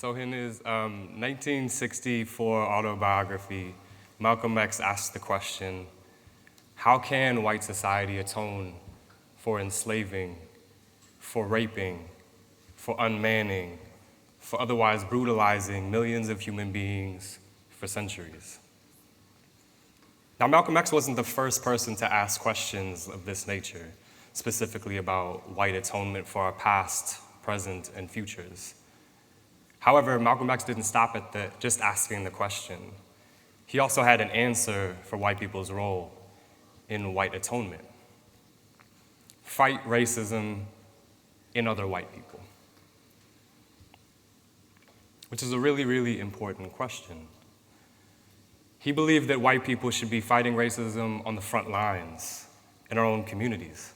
So in his 1964 autobiography, Malcolm X asked the question, how can white society atone for enslaving, for raping, for unmanning, for otherwise brutalizing millions of human beings for centuries? Now, Malcolm X wasn't the first person to ask questions of this nature, specifically about white atonement for our past, present, and futures. However, Malcolm X didn't stop at just asking the question. He also had an answer for white people's role in white atonement. Fight racism in other white people. Which is a really, really important question. He believed that white people should be fighting racism on the front lines in our own communities.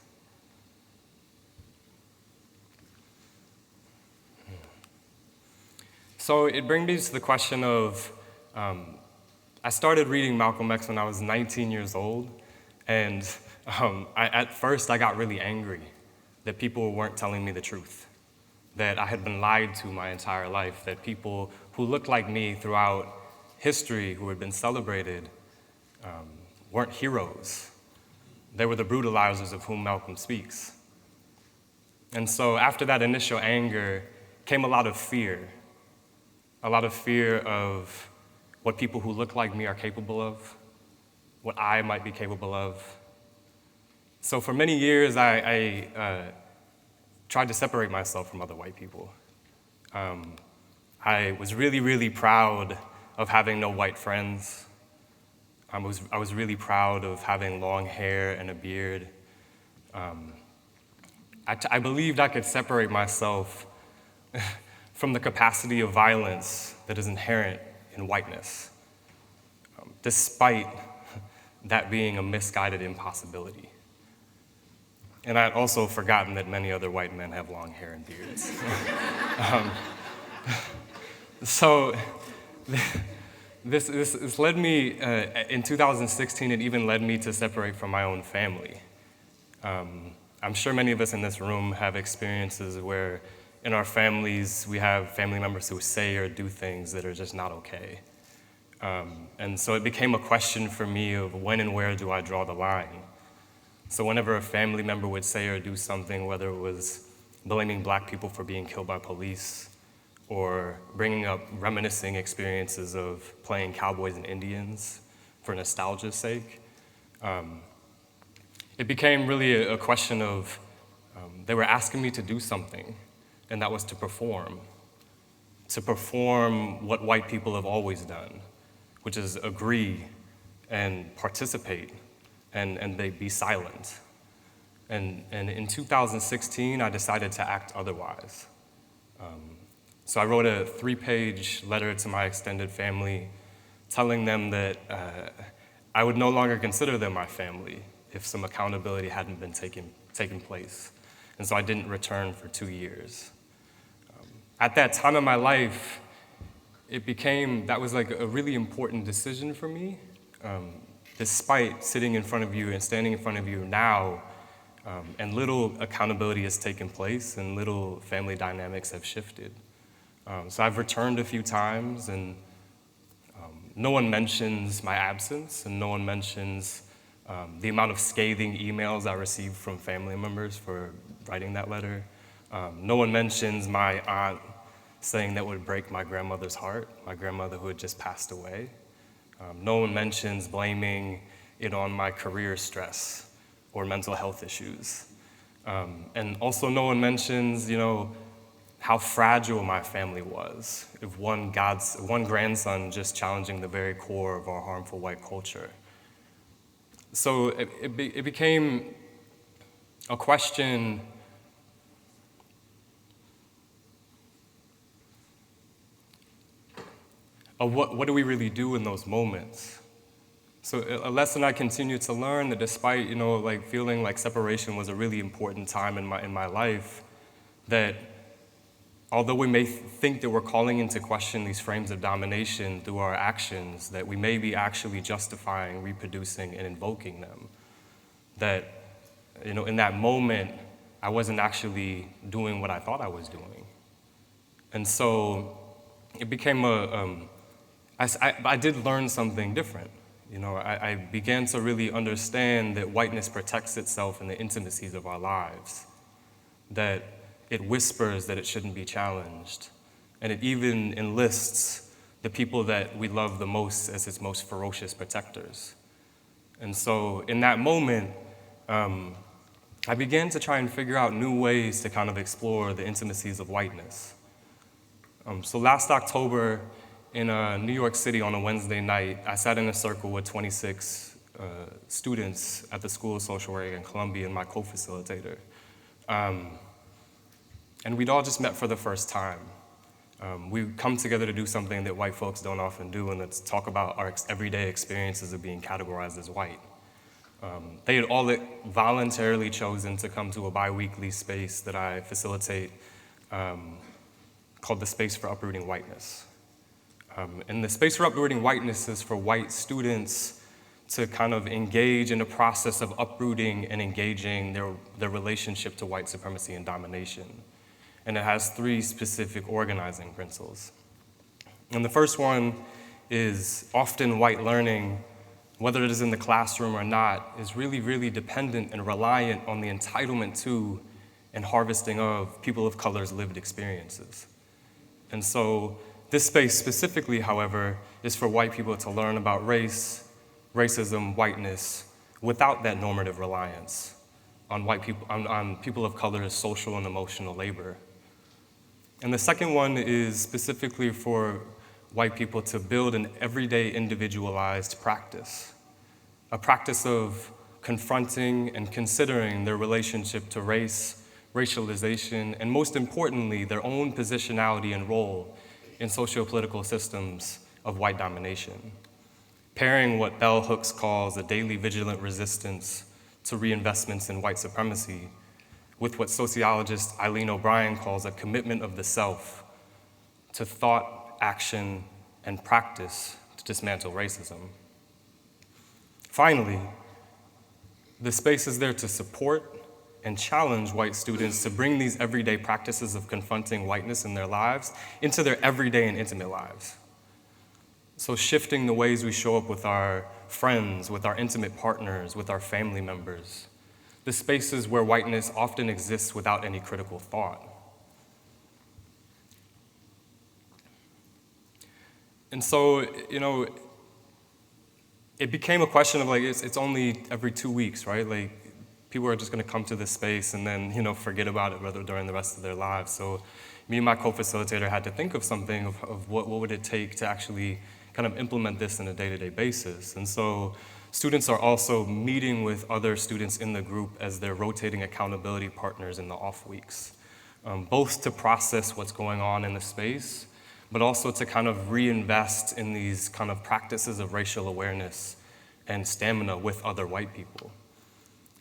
So it brings me to the question of, I started reading Malcolm X when I was 19 years old, and at first I got really angry that people weren't telling me the truth, that I had been lied to my entire life, that people who looked like me throughout history, who had been celebrated, weren't heroes. They were the brutalizers of whom Malcolm speaks. And so after that initial anger came a lot of fear of what people who look like me are capable of, what I might be capable of. So for many years, I tried to separate myself from other white people. I was really, really proud of having no white friends. I was really proud of having long hair and a beard. I believed I could separate myself from the capacity of violence that is inherent in whiteness, despite that being a misguided impossibility. And I had also forgotten that many other white men have long hair and beards. So this led me, in 2016, it even led me to separate from my own family. I'm sure many of us in this room have experiences where in our families, we have family members who say or do things that are just not okay. And so it became a question for me of when and where do I draw the line? So whenever a family member would say or do something, whether it was blaming black people for being killed by police, or bringing up reminiscing experiences of playing cowboys and Indians for nostalgia's sake, it became really a question of, they were asking me to do something, and that was to perform what white people have always done, which is agree and participate and they be silent. And in 2016, I decided to act otherwise. So I wrote a 3-page letter to my extended family telling them that I would no longer consider them my family if some accountability hadn't been taken place. And so I didn't return for 2 years. At that time in my life, that was like a really important decision for me, despite sitting in front of you and standing in front of you now, and little accountability has taken place and little family dynamics have shifted. So I've returned a few times, and no one mentions my absence, and no one mentions the amount of scathing emails I received from family members for writing that letter. No one mentions my aunt saying that would break my grandmother's heart, my grandmother who had just passed away. No one mentions blaming it on my career stress or mental health issues. And also no one mentions, how fragile my family was of one grandson just challenging the very core of our harmful white culture. So it became a question of what do we really do in those moments? So a lesson I continue to learn that despite, feeling like separation was a really important time in my life, that although we may think that we're calling into question these frames of domination through our actions, that we may be actually justifying, reproducing, and invoking them. That, in that moment, I wasn't actually doing what I thought I was doing. And so it became I did learn something different. I began to really understand that whiteness protects itself in the intimacies of our lives, that it whispers that it shouldn't be challenged, and it even enlists the people that we love the most as its most ferocious protectors. And so in that moment, I began to try and figure out new ways to kind of explore the intimacies of whiteness. So last October in New York City on a Wednesday night, I sat in a circle with 26 students at the School of Social Work in Columbia and my co-facilitator. And we'd all just met for the first time. We'd come together to do something that white folks don't often do, and it's talk about our everyday experiences of being categorized as white. They had all voluntarily chosen to come to a bi-weekly space that I facilitate called the Space for Uprooting Whiteness. And the Space for Uprooting Whiteness is for white students to kind of engage in the process of uprooting and engaging their relationship to white supremacy and domination. And it has 3 specific organizing principles. And the first one is often white learning, whether it is in the classroom or not, is really, really dependent and reliant on the entitlement to and harvesting of people of color's lived experiences. And so this space specifically, however, is for white people to learn about race, racism, whiteness, without that normative reliance on people of color's social and emotional labor. And the second one is specifically for white people to build an everyday individualized practice, a practice of confronting and considering their relationship to race, racialization, and most importantly, their own positionality and role in socio-political systems of white domination, pairing what Bell Hooks calls a daily vigilant resistance to reinvestments in white supremacy with what sociologist Eileen O'Brien calls a commitment of the self to thought, action, and practice to dismantle racism. Finally, the space is there to support and challenge white students to bring these everyday practices of confronting whiteness in their lives into their everyday and intimate lives. So shifting the ways we show up with our friends, with our intimate partners, with our family members, the spaces where whiteness often exists without any critical thought. And so, it became a question of it's only every 2 weeks, right? People are just gonna come to this space and then, forget about it during the rest of their lives. So me and my co-facilitator had to think of something of what would it take to actually kind of implement this on a day-to-day basis. And so students are also meeting with other students in the group as their rotating accountability partners in the off weeks, both to process what's going on in the space, but also to kind of reinvest in these kind of practices of racial awareness and stamina with other white people.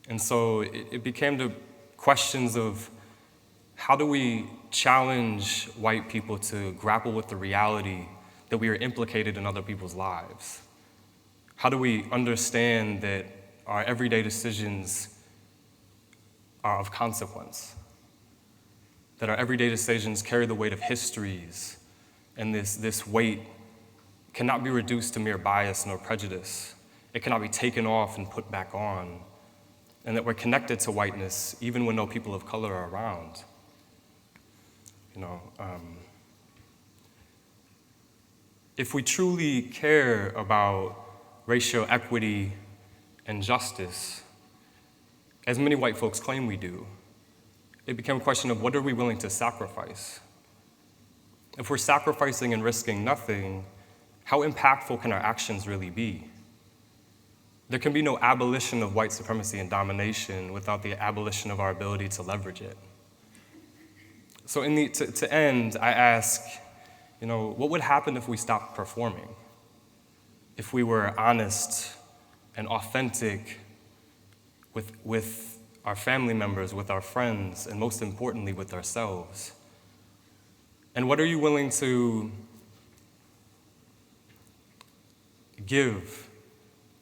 And so it became the questions of how do we challenge white people to grapple with the reality that we are implicated in other people's lives? How do we understand that our everyday decisions are of consequence? That our everyday decisions carry the weight of histories, and this weight cannot be reduced to mere bias nor prejudice. It cannot be taken off and put back on. And that we're connected to whiteness even when no people of color are around. If we truly care about racial equity and justice, as many white folks claim we do, it became a question of what are we willing to sacrifice? If we're sacrificing and risking nothing, how impactful can our actions really be? There can be no abolition of white supremacy and domination without the abolition of our ability to leverage it. So to end, I ask, what would happen if we stopped performing? If we were honest and authentic with our family members, with our friends, and most importantly, with ourselves? And what are you willing to give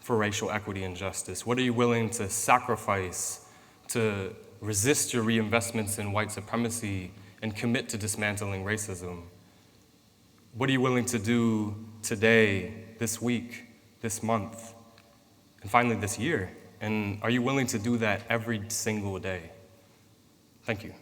for racial equity and justice? What are you willing to sacrifice to resist your reinvestments in white supremacy and commit to dismantling racism? What are you willing to do today, this week, this month, and finally this year? And are you willing to do that every single day? Thank you.